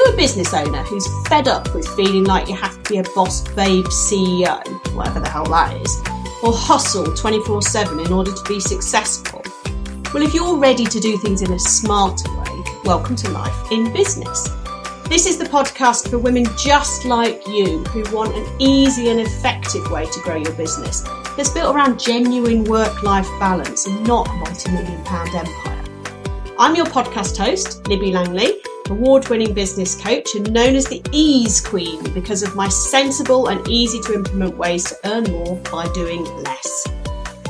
a business owner who's fed up with feeling like you have to be a boss babe CEO, whatever the hell that is, or hustle 24/7 in order to be successful? Well, if you're ready to do things in a smarter way, welcome to Life in Business. This is the podcast for women just like you who want an easy and effective way to grow your business that's built around genuine work-life balance and not a multi-million-pound empire. I'm your podcast host, Libby Langley, award-winning business coach and known as the Ease Queen because of my sensible and easy to implement ways to earn more by doing less.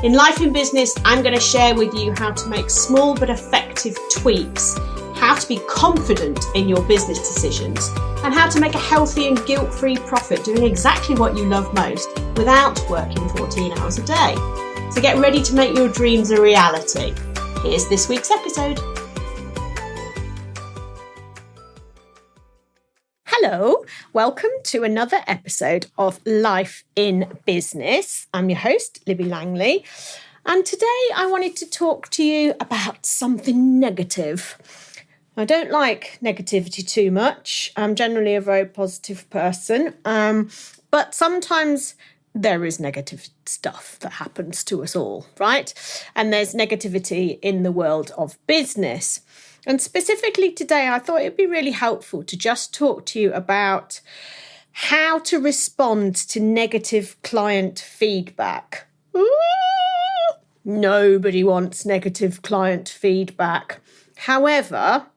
In Life in Business, I'm going to share with you how to make small but effective tweaks, how to be confident in your business decisions, and how to make a healthy and guilt-free profit doing exactly what you love most without working 14 hours a day. So get ready to make your dreams a reality. Here's this week's episode. Hello, welcome to another episode of Life in Business. I'm your host, Libby Langley, and today I wanted to talk to you about something negative. I don't like negativity too much. I'm generally a very positive person, but sometimes there is negative stuff that happens to us all, right? And there's negativity in the world of business. And specifically today, I thought it'd be really helpful to just talk to you about how to respond to negative client feedback. Nobody wants negative client feedback. However,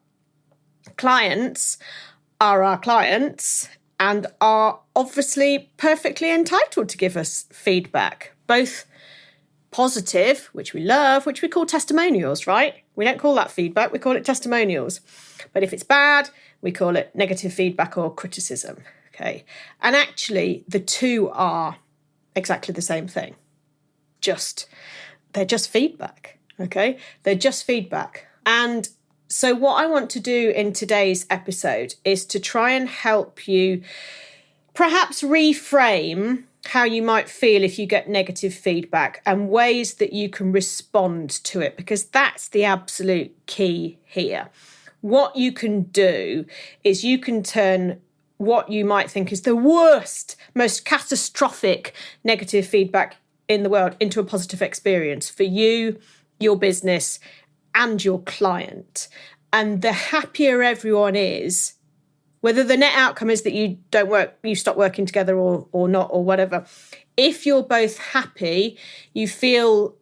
clients are our clients and are obviously perfectly entitled to give us feedback, both positive, which we love, which we call testimonials, right? We don't call that feedback, we call it testimonials. But if it's bad, we call it negative feedback or criticism, okay? And actually, the two are exactly the same thing. They're just feedback, okay? They're just feedback. And so what I want to do in today's episode is to try and help you perhaps reframe how you might feel if you get negative feedback and ways that you can respond to it, because that's the absolute key here. What you can do is you can turn what you might think is the worst, most catastrophic negative feedback in the world into a positive experience for you, your business, and your client. And the happier everyone is, whether the net outcome is that you stop working together or not, or whatever. If you're both happy, you feel,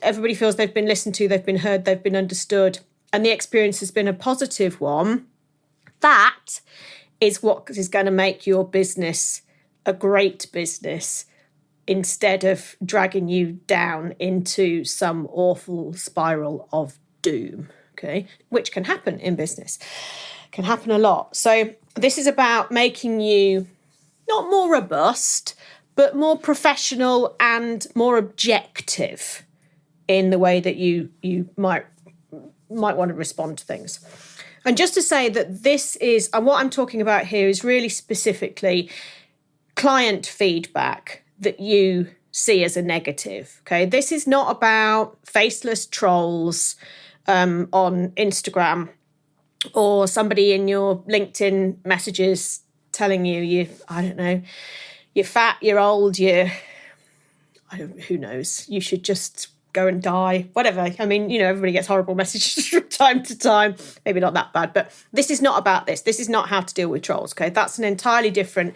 everybody feels they've been listened to, they've been heard, they've been understood, and the experience has been a positive one. That is what is going to make your business a great business instead of dragging you down into some awful spiral of doom, okay? Which can happen in business. Can happen a lot. So this is about making you not more robust, but more professional and more objective in the way that you might want to respond to things. And just to say that this is, and what I'm talking about here is really specifically client feedback that you see as a negative. Okay, this is not about faceless trolls on Instagram, or somebody in your LinkedIn messages telling you, you're fat, you're old, who knows, you should just go and die, whatever. I mean, everybody gets horrible messages from time to time, maybe not that bad, but this is not about this. This is not how to deal with trolls, okay? That's an entirely different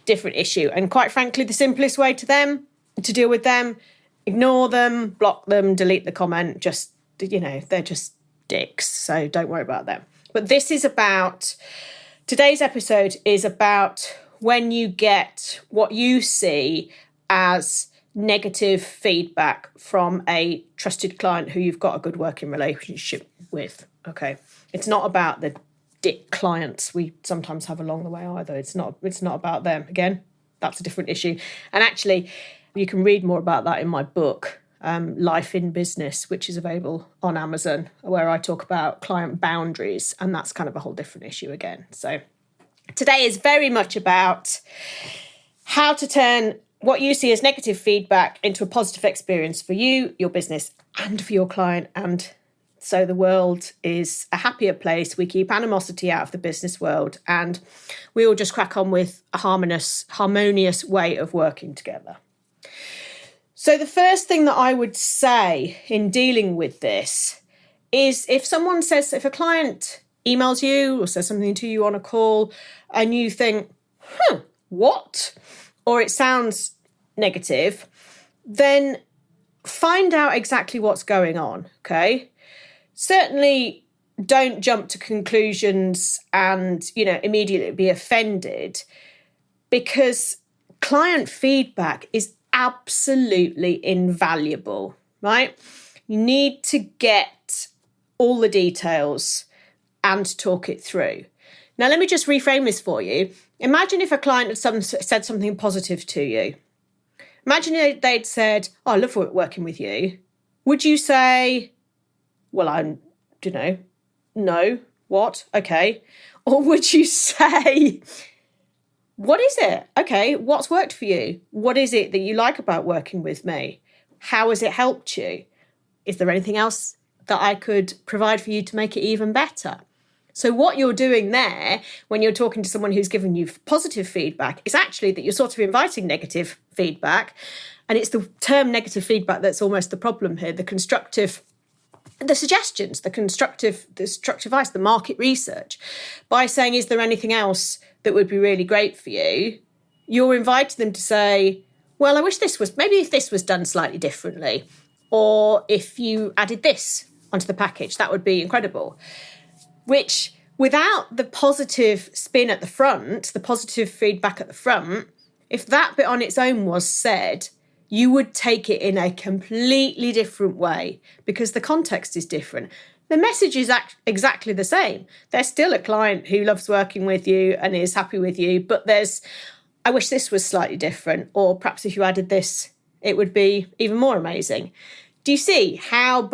issue. And quite frankly, the simplest way to deal with them, ignore them, block them, delete the comment, they're just dicks, so don't worry about them. But today's episode is about when you get what you see as negative feedback from a trusted client who you've got a good working relationship with, okay? It's not about the dick clients we sometimes have along the way either. It's not about them. Again, that's a different issue. And actually, you can read more about that in my book, Life in Business, which is available on Amazon, where I talk about client boundaries, and that's kind of a whole different issue again. So today is very much about how to turn what you see as negative feedback into a positive experience for you, your business, and for your client, and so the world is a happier place. We keep animosity out of the business world, and we all just crack on with a harmonious way of working together. So the first thing that I would say in dealing with this is if a client emails you or says something to you on a call and you think, what? Or it sounds negative, then find out exactly what's going on, okay? Certainly don't jump to conclusions and, immediately be offended, because client feedback is absolutely invaluable, right? You need to get all the details and talk it through. Now, let me just reframe this for you. Imagine if a client had said something positive to you. Imagine they'd said, I love working with you. Would you say, well, I don't know, no, what? Okay. Or would you say, what is it? Okay, what's worked for you? What is it that you like about working with me? How has it helped you? Is there anything else that I could provide for you to make it even better? So what you're doing there when you're talking to someone who's given you positive feedback is actually that you're sort of inviting negative feedback. And it's the term negative feedback that's almost the problem here. The suggestions, the constructive advice, the market research, by saying, is there anything else that would be really great for you? You're inviting them to say, well, I wish maybe if this was done slightly differently, or if you added this onto the package, that would be incredible. Which, without the positive spin at the front, the positive feedback at the front, if that bit on its own was said, you would take it in a completely different way because the context is different. The message is exactly the same. There's still a client who loves working with you and is happy with you, but I wish this was slightly different, or perhaps if you added this, it would be even more amazing. Do you see how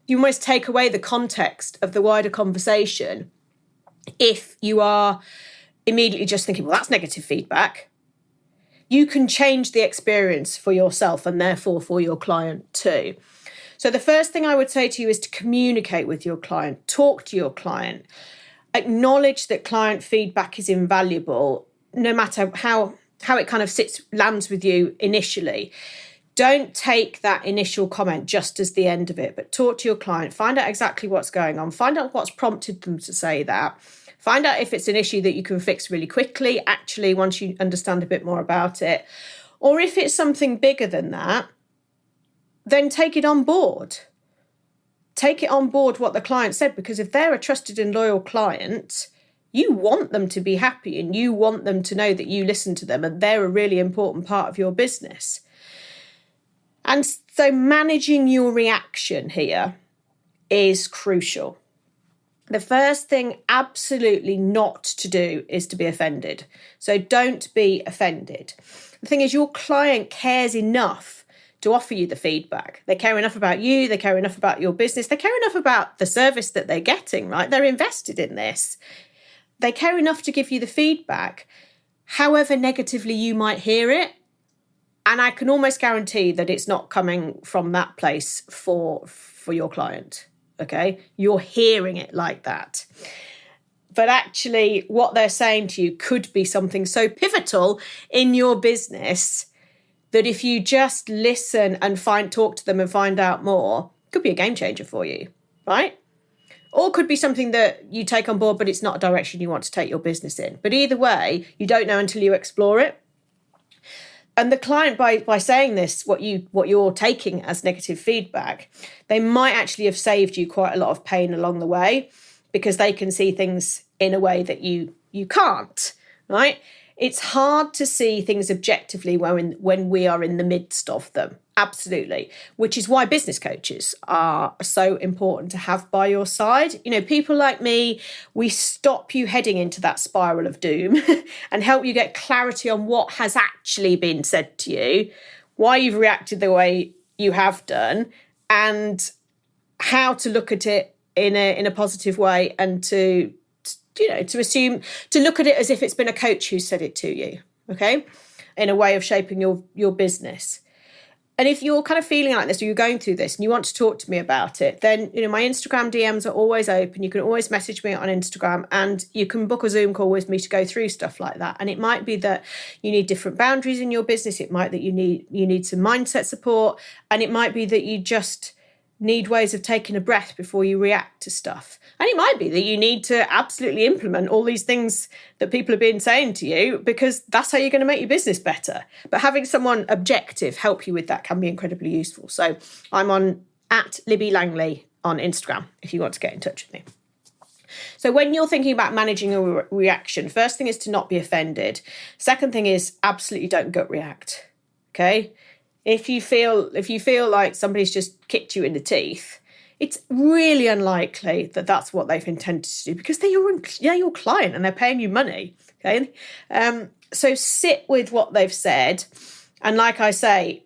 you almost take away the context of the wider conversation if you are immediately just thinking, well, that's negative feedback? You can change the experience for yourself and therefore for your client too. So the first thing I would say to you is to communicate with your client, talk to your client, acknowledge that client feedback is invaluable, no matter how it kind of lands with you initially. Don't take that initial comment just as the end of it, but talk to your client, find out exactly what's going on, find out what's prompted them to say that, find out if it's an issue that you can fix really quickly, actually, once you understand a bit more about it. Or if it's something bigger than that, then take it on board. Take it on board what the client said, because if they're a trusted and loyal client, you want them to be happy and you want them to know that you listen to them and they're a really important part of your business. And so managing your reaction here is crucial. The first thing absolutely not to do is to be offended. So don't be offended. The thing is, your client cares enough to offer you the feedback. They care enough about you. They care enough about your business. They care enough about the service that they're getting, right? They're invested in this. They care enough to give you the feedback, however negatively you might hear it. And I can almost guarantee that it's not coming from that place for your client, okay? You're hearing it like that. But actually, what they're saying to you could be something so pivotal in your business that if you just listen and talk to them and find out more, it could be a game changer for you, right? Or could be something that you take on board, but it's not a direction you want to take your business in. But either way, you don't know until you explore it. And the client, by saying this, what you're taking as negative feedback, they might actually have saved you quite a lot of pain along the way, because they can see things in a way that you can't, right? It's hard to see things objectively when we are in the midst of them. Absolutely. Which is why business coaches are so important to have by your side. You know, people like me, we stop you heading into that spiral of doom and help you get clarity on what has actually been said to you, why you've reacted the way you have done, and how to look at it in a positive way, and to look at it as if it's been a coach who said it to you, okay, in a way of shaping your business. And if you're kind of feeling like this, or you're going through this and you want to talk to me about it, then, my Instagram DMs are always open. You can always message me on Instagram, and you can book a Zoom call with me to go through stuff like that. And it might be that you need different boundaries in your business. It might that you need some mindset support, and it might be that you just need ways of taking a breath before you react to stuff. And it might be that you need to absolutely implement all these things that people have been saying to you, because that's how you're going to make your business better. But having someone objective help you with that can be incredibly useful. So I'm on @LibbyLangley on Instagram if you want to get in touch with me. So when you're thinking about managing a reaction, first thing is to not be offended. Second thing is absolutely don't gut react. Okay? If you feel like somebody's just kicked you in the teeth, it's really unlikely that that's what they've intended to do, because they're your client and they're paying you money. Okay, so sit with what they've said, and like I say,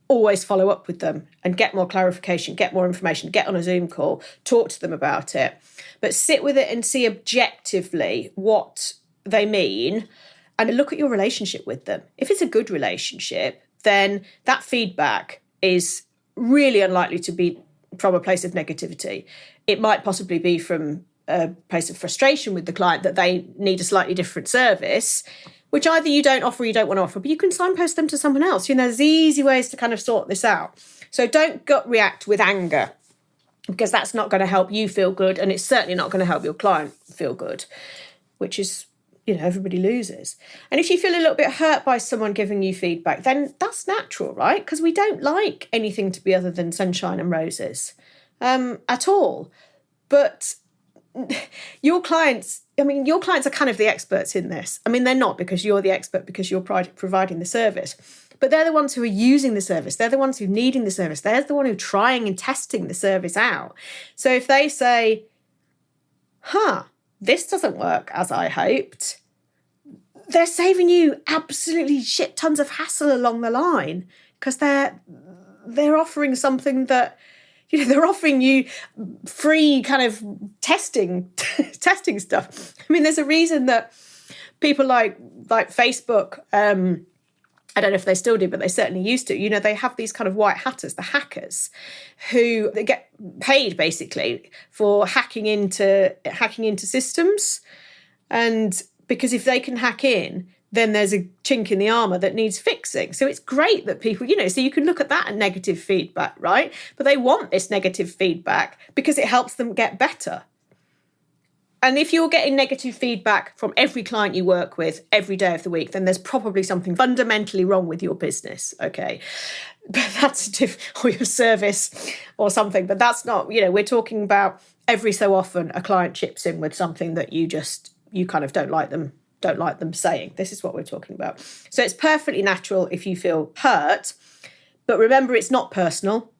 always follow up with them and get more clarification, get more information, get on a Zoom call, talk to them about it, but sit with it and see objectively what they mean, and look at your relationship with them. If it's a good relationship, then that feedback is really unlikely to be from a place of negativity. It might possibly be from a place of frustration with the client that they need a slightly different service, which either you don't offer or you don't want to offer, but you can signpost them to someone else. There's easy ways to kind of sort this out. So don't gut react with anger, because that's not going to help you feel good, and it's certainly not going to help your client feel good, which is, everybody loses. And if you feel a little bit hurt by someone giving you feedback, then that's natural, right? Because we don't like anything to be other than sunshine and roses at all. But your clients are kind of the experts in this. They're not, because you're the expert because you're providing the service. But they're the ones who are using the service. They're the ones who are needing the service. They're the one who are trying and testing the service out. So if they say, this doesn't work as I hoped, they're saving you absolutely shit tons of hassle along the line, because they're offering something that, they're offering you free kind of testing stuff. There's a reason that people like Facebook, I don't know if they still do, but they certainly used to. They have these kind of white hatters, the hackers, who they get paid basically for hacking into systems. And because if they can hack in, then there's a chink in the armour that needs fixing. So it's great that people, so you can look at that and negative feedback, right? But they want this negative feedback because it helps them get better. And if you're getting negative feedback from every client you work with every day of the week, then there's probably something fundamentally wrong with your business, okay? But that's or your service or something. But that's not, we're talking about every so often a client chips in with something that you kind of don't like them saying. This is what we're talking about. So it's perfectly natural if you feel hurt, but remember, it's not personal.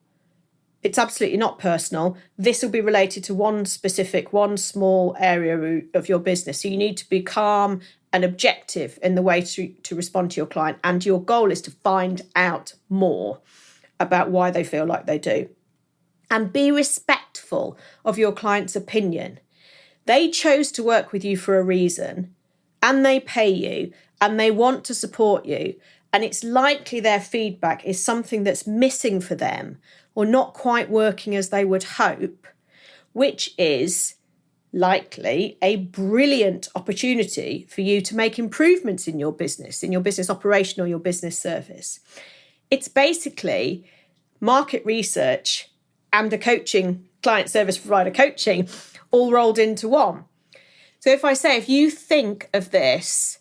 It's absolutely not personal. This will be related to one small area of your business. So you need to be calm and objective in the way to respond to your client. And your goal is to find out more about why they feel like they do. And be respectful of your client's opinion. They chose to work with you for a reason, and they pay you, and they want to support you. And it's likely their feedback is something that's missing for them, or not quite working as they would hope, which is likely a brilliant opportunity for you to make improvements in your business operation or your business service. It's basically market research and a client service provider coaching all rolled into one. So if you think of this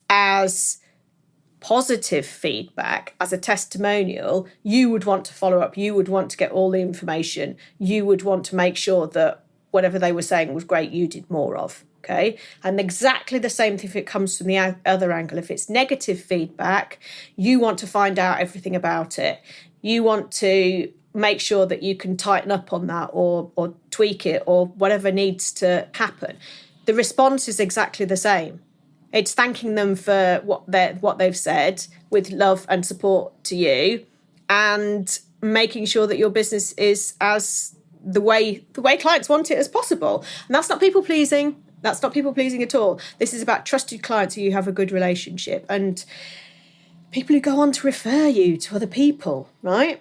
as positive feedback, as a testimonial, you would want to follow up, you would want to get all the information, you would want to make sure that whatever they were saying was great, you did more of, okay? And exactly the same thing if it comes from the other angle. If it's negative feedback, you want to find out everything about it. You want to make sure that you can tighten up on that or tweak it or whatever needs to happen. The response is exactly the same. It's thanking them for what they've said with love and support to you, and making sure that your business is as the way clients want it as possible. And that's not people pleasing. That's not people pleasing at all. This is about trusted clients who you have a good relationship. And people who go on to refer you to other people, right?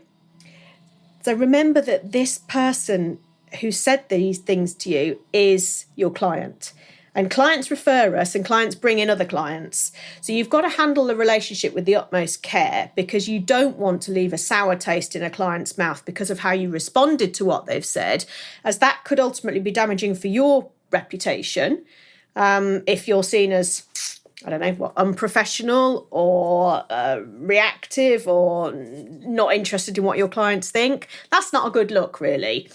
So remember that this person who said these things to you is your client. And clients refer us and clients bring in other clients. So you've got to handle the relationship with the utmost care, because you don't want to leave a sour taste in a client's mouth because of how you responded to what they've said, as that could ultimately be damaging for your reputation. If you're seen as, I don't know, unprofessional or reactive or not interested in what your clients think, that's not a good look, really.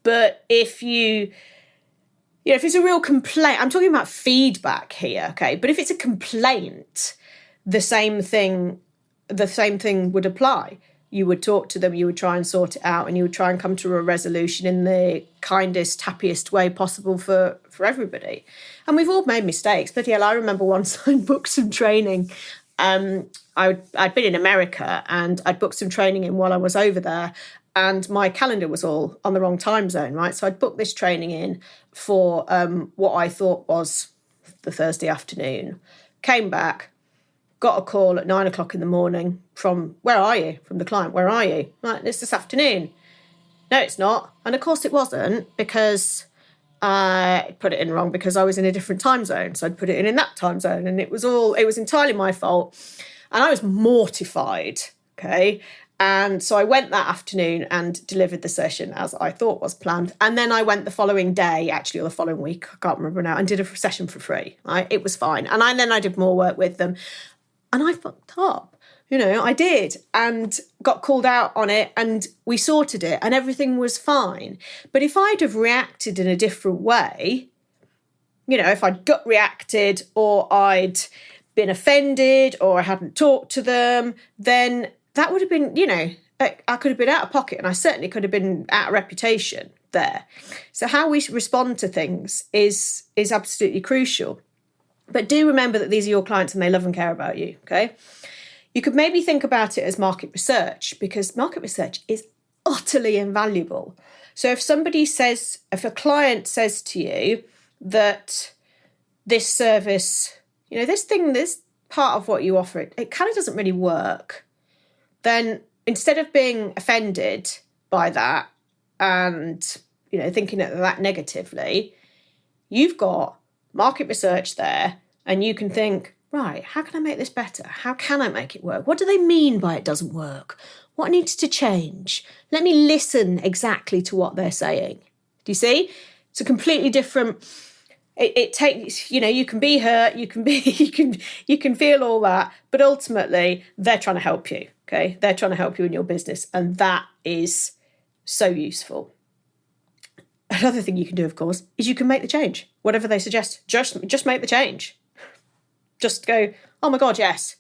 But if if it's a real complaint, I'm talking about feedback here, okay? But if it's a complaint, the same thing would apply. You would talk to them, you would try and sort it out, and you would try and come to a resolution in the kindest, happiest way possible for everybody. And we've all made mistakes. Bloody hell, I remember once I booked some training. I'd been in America and I'd booked some training in while I was over there, and my calendar was all on the wrong time zone, right? So I'd booked this training in for what I thought was the Thursday afternoon. Came back, got a call at 9 o'clock in the morning from, where are you? From the client, where are you? Right, it's this afternoon. No, it's not. And of course it wasn't, because I put it in wrong because I was in a different time zone. So I'd put it in that time zone, and it was entirely my fault. And I was mortified, okay? And so I went that afternoon and delivered the session as I thought was planned. And then I went the following day, actually, or the following week, I can't remember now, and did a session for free. Right? It was fine. And then I did more work with them. And I fucked up. I did, and got called out on it, and we sorted it, and everything was fine. But if I'd have reacted in a different way, if I'd gut reacted, or I'd been offended, or I hadn't talked to them, then that would have been, I could have been out of pocket, and I certainly could have been out of reputation there. So how we respond to things is absolutely crucial. But do remember that these are your clients and they love and care about you, okay? You could maybe think about it as market research, because market research is utterly invaluable. So if a client says to you that this service, this part of what you offer, it kind of doesn't really work, then instead of being offended by that and, thinking of that negatively, you've got market research there, and you can think, right, how can I make this better? How can I make it work? What do they mean by it doesn't work? What needs to change? Let me listen exactly to what they're saying. Do you see? It's a completely different. It takes, you can be hurt, you can feel all that, but ultimately they're trying to help you. Okay, they're trying to help you in your business, and that is so useful. Another thing you can do, of course, is you can make the change. Whatever they suggest, just make the change. Just go, oh my God, yes,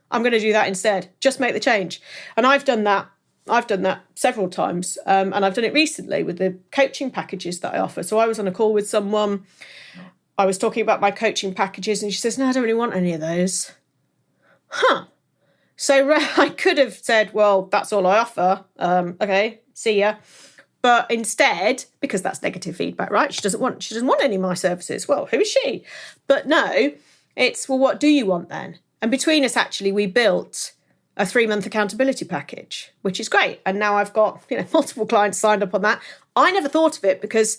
I'm going to do that instead. Just make the change. And I've done that. I've done that several times. And I've done it recently with the coaching packages that I offer. So I was on a call with someone. I was talking about my coaching packages, and she says, no, I don't really want any of those. So I could have said, well, that's all I offer. Okay, see ya. But instead, because that's negative feedback, right? She doesn't want any of my services. Well, who is she? But no, it's, well, what do you want then? And between us, actually, we built a 3-month accountability package, which is great. And now I've got multiple clients signed up on that. I never thought of it because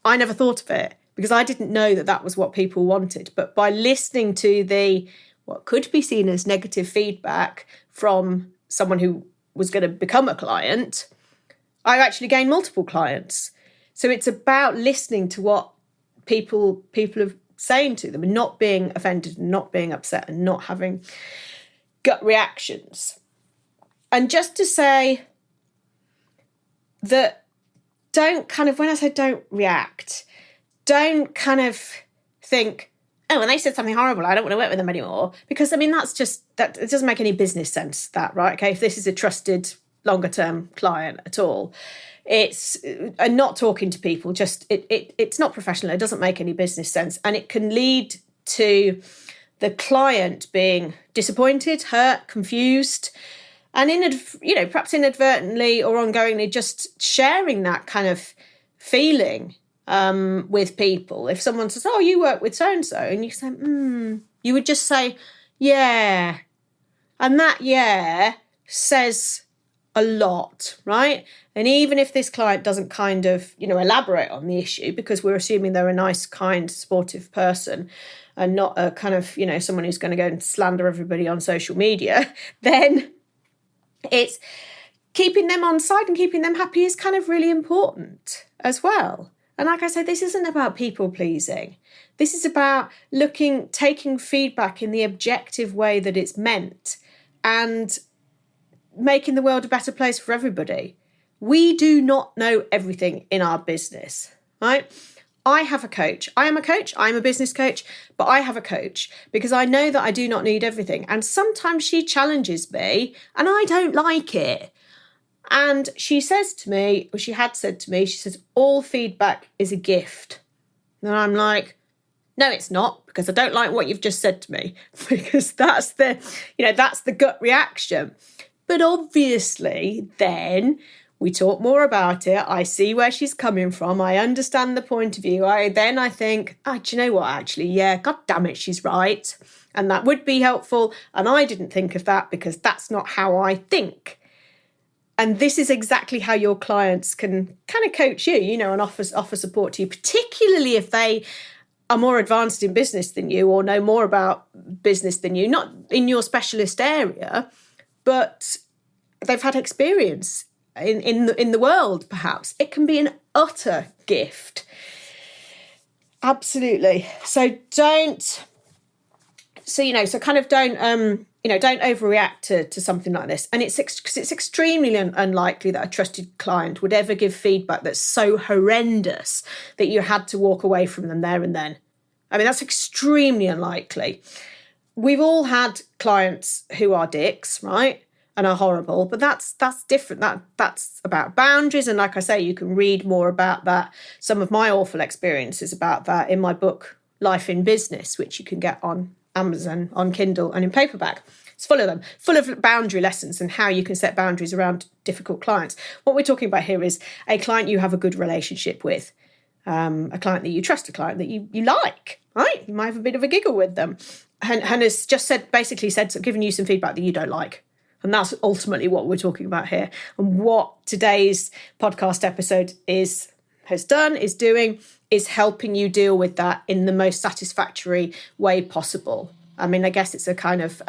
I didn't know that was what people wanted. But by listening to what could be seen as negative feedback from someone who was going to become a client, I actually gained multiple clients. So it's about listening to what people are saying to them, and not being offended, and not being upset, and not having gut reactions. And just to say that, when I say don't react, don't kind of think, oh, when they said something horrible, I don't want to work with them anymore. Because, that it doesn't make any business sense, that, right? Okay, if this is a trusted longer term client at all, it's not talking to people, it's not professional. It doesn't make any business sense, and it can lead to the client being disappointed, hurt, confused, and perhaps inadvertently or ongoingly just sharing that kind of feeling with people. If someone says, oh, you work with so and so, and you say, you would just say, yeah, And that says a lot, right? And even if this client doesn't kind of, elaborate on the issue, because we're assuming they're a nice, kind, supportive person and not a kind of, someone who's going to go and slander everybody on social media, then it's keeping them on side and keeping them happy is kind of really important as well. And like I said, this isn't about people pleasing. This is about taking feedback in the objective way that it's meant and making the world a better place for everybody. We do not know everything in our business, right? I have a coach. I am a coach. I'm a business coach, but I have a coach because I know that I do not need everything. And sometimes she challenges me and I don't like it. And she says to me, or she had said to me, she says, all feedback is a gift. And I'm like, no, it's not, because I don't like what you've just said to me, because that's the gut reaction. But obviously, then we talk more about it. I see where she's coming from. I understand the point of view. I think, do you know what, actually? Yeah, God damn it, she's right. And that would be helpful. And I didn't think of that because that's not how I think. And this is exactly how your clients can kind of coach you, and offer support to you, particularly if they are more advanced in business than you or know more about business than you, not in your specialist area, but they've had experience in the world, perhaps. It can be an utter gift. Absolutely. So don't overreact to something like this. And it's extremely unlikely that a trusted client would ever give feedback that's so horrendous that you had to walk away from them there and then. I mean, that's extremely unlikely. We've all had clients who are dicks, right? And are horrible, but that's different. That's about boundaries. And like I say, you can read more about that. Some of my awful experiences about that in my book, Life in Business, which you can get on Amazon, on Kindle and in paperback. It's full of them, full of boundary lessons and how you can set boundaries around difficult clients. What we're talking about here is a client you have a good relationship with, a client that you trust, a client that you like, right? You might have a bit of a giggle with them and has just given you some feedback that you don't like. And that's ultimately what we're talking about here. And what today's podcast episode is helping you deal with that in the most satisfactory way possible. I mean, I guess it's a kind of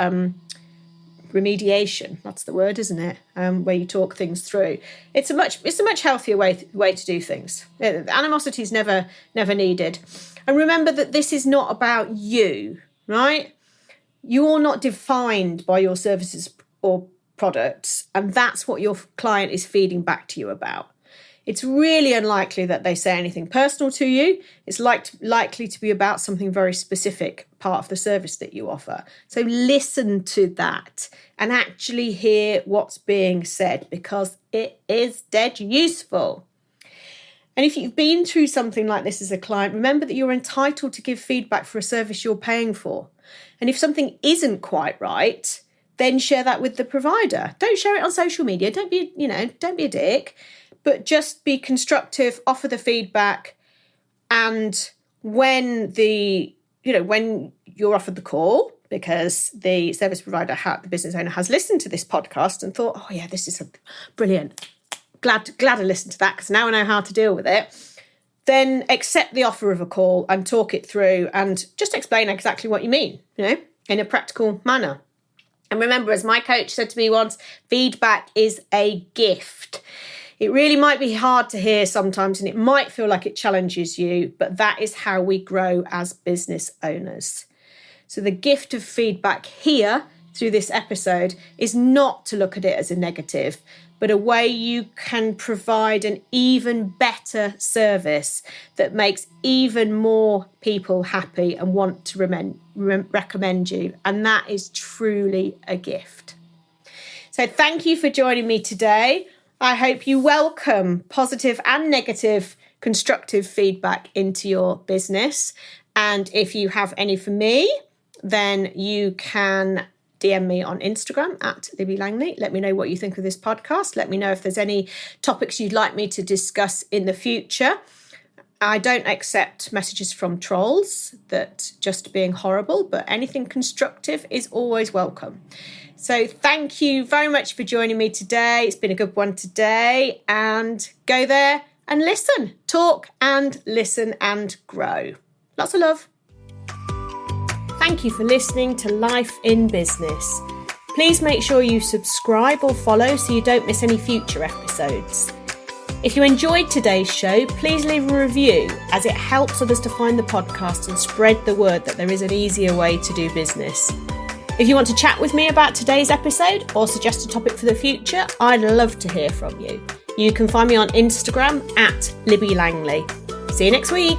remediation. That's the word, isn't it? Where you talk things through. It's a much healthier way to do things. Animosity is never needed. And remember that this is not about you, right? You're not defined by your services or products, and that's what your client is feeding back to you about. It's really unlikely that they say anything personal to you. It's likely to be about something very specific, part of the service that you offer. So listen to that and actually hear what's being said, because it is dead useful. And if you've been through something like this as a client, remember that you're entitled to give feedback for a service you're paying for. And if something isn't quite right, then share that with the provider. Don't share it on social media. Don't be a dick, but just be constructive, offer the feedback. And when when you're offered the call, because the service provider, the business owner, has listened to this podcast and thought, oh yeah, this is brilliant. Glad I listened to that because now I know how to deal with it. Then accept the offer of a call and talk it through and just explain exactly what you mean, in a practical manner. And remember, as my coach said to me once, feedback is a gift. It really might be hard to hear sometimes and it might feel like it challenges you, but that is how we grow as business owners. So the gift of feedback here through this episode is not to look at it as a negative, but a way you can provide an even better service that makes even more people happy and want to recommend you. And that is truly a gift. So thank you for joining me today. I hope you welcome positive and negative constructive feedback into your business. And if you have any for me, then you can DM me on Instagram at Libby Langley. Let me know what you think of this podcast. Let me know if there's any topics you'd like me to discuss in the future. I don't accept messages from trolls that just being horrible, but anything constructive is always welcome. So thank you very much for joining me today. It's been a good one today, and go there and listen, talk and listen and grow. Lots of love. Thank you for listening to Life in Business. Please make sure you subscribe or follow so you don't miss any future episodes. If you enjoyed today's show, please leave a review, as it helps others to find the podcast and spread the word that there is an easier way to do business. If you want to chat with me about today's episode or suggest a topic for the future, I'd love to hear from you. You can find me on Instagram @Libby Langley. See you next week.